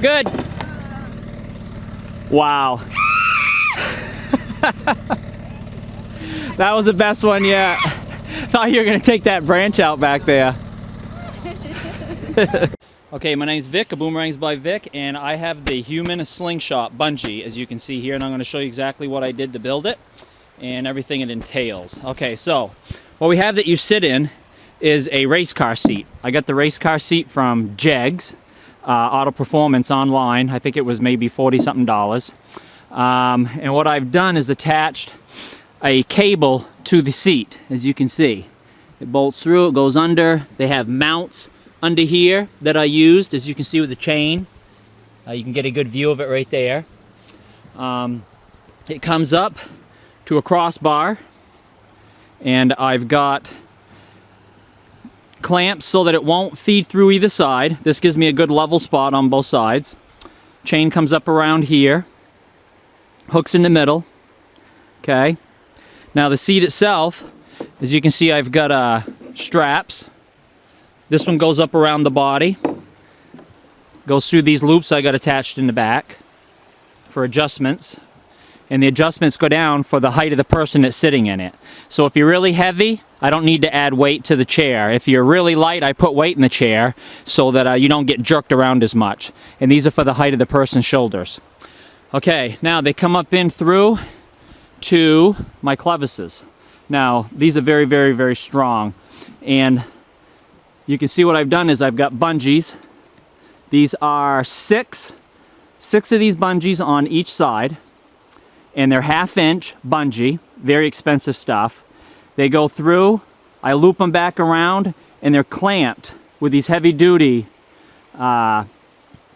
Good. Wow. That was the best one yet. Thought you were gonna take that branch out back there. Okay, my name's Vic, of Boomerangs by Vic, and I have the Human Slingshot Bungee, as you can see here, and I'm going to show you exactly what I did to build it and everything it entails. Okay, so what we have that you sit in is a race car seat. I got the race car seat from Jegs Auto Performance online. I think it was maybe $40-something. And what I've done is attached a cable to the seat, as you can see. It bolts through, it goes under. They have mounts under here that I used, as you can see with the chain. You can get a good view of it right there. It comes up to a crossbar, and I've got clamps so that it won't feed through either side. This gives me a good level spot on both sides. Chain comes up around here, hooks in the middle. Okay. Now the seat itself, as you can see, I've got straps. This one goes up around the body, goes through these loops I got attached in the back for adjustments, and the adjustments go down for the height of the person that's sitting in it. So if you're really heavy, I don't need to add weight to the chair. If you're really light, I put weight in the chair so that you don't get jerked around as much. And these are for the height of the person's shoulders. Okay, now they come up in through to my clevises. Now, these are very, very, very strong. And you can see what I've done is I've got bungees. These are six of these bungees on each side, and they're 1/2 inch bungee, very expensive stuff. They go through, I loop them back around, and they're clamped with these heavy duty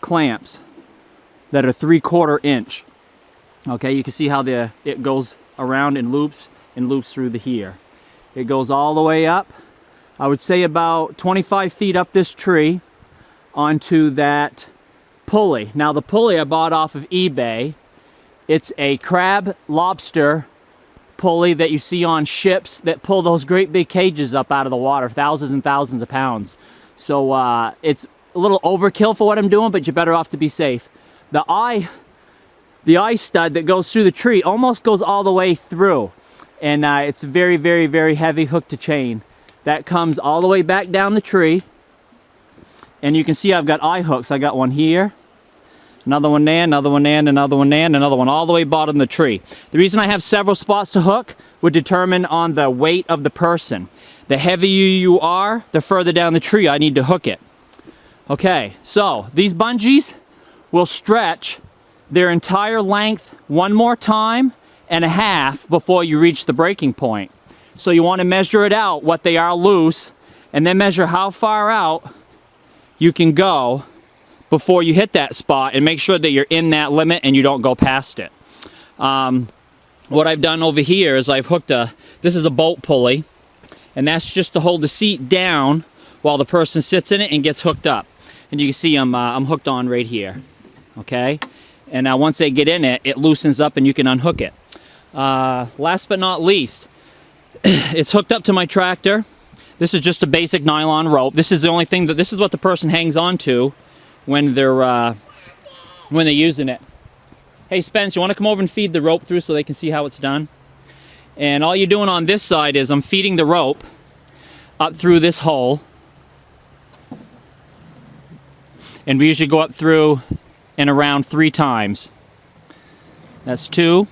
clamps that are 3/4 inch. Okay, you can see how it goes around and loops through the here. It goes all the way up, I would say about 25 feet up this tree onto that pulley. Now the pulley I bought off of eBay. It's a crab lobster pulley that you see on ships that pull those great big cages up out of the water, thousands and thousands of pounds. So it's a little overkill for what I'm doing, but you're better off to be safe. The eye stud that goes through the tree almost goes all the way through, and it's very, very, very heavy hook to chain. That comes all the way back down the tree, and you can see I've got eye hooks. I got one here, another one there, another one there, and another one there, and another one all the way bottom of the tree. The reason I have several spots to hook would determine on the weight of the person. The heavier you are, the further down the tree I need to hook it. Okay, so these bungees will stretch their entire length 1 more time and a half before you reach the breaking point. So you want to measure it out, what they are loose, and then measure how far out you can go before you hit that spot, and make sure that you're in that limit and you don't go past it. What I've done over here is I've hooked this is a bolt pulley, and that's just to hold the seat down while the person sits in it and gets hooked up. And you can see I'm hooked on right here. Okay? And now once they get in it, it loosens up and you can unhook it. Last but not least, it's hooked up to my tractor. This is just a basic nylon rope. This is the only thing this is what the person hangs on to when they're using it. Hey Spence, you want to come over and feed the rope through so they can see how it's done? And all you're doing on this side is I'm feeding the rope up through this hole. And we usually go up through and around 3 times. That's 2.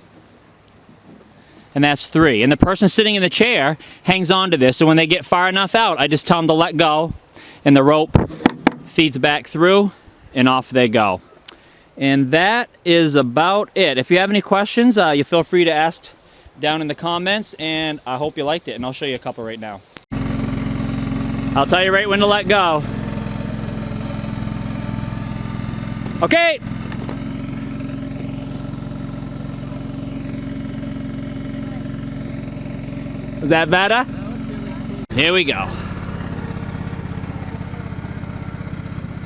And that's 3. And the person sitting in the chair hangs on to this. So when they get far enough out, I just tell them to let go, and the rope feeds back through, and off they go. And that is about it. If you have any questions, you feel free to ask down in the comments, and I hope you liked it, and I'll show you a couple right now. I'll tell you right when to let go. Okay. Is that better? Here we go.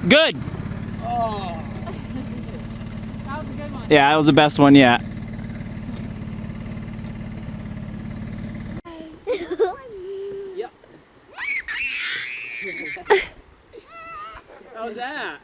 Good. Oh. That was a good one. Yeah, that was the best one yet. Yep. How's that?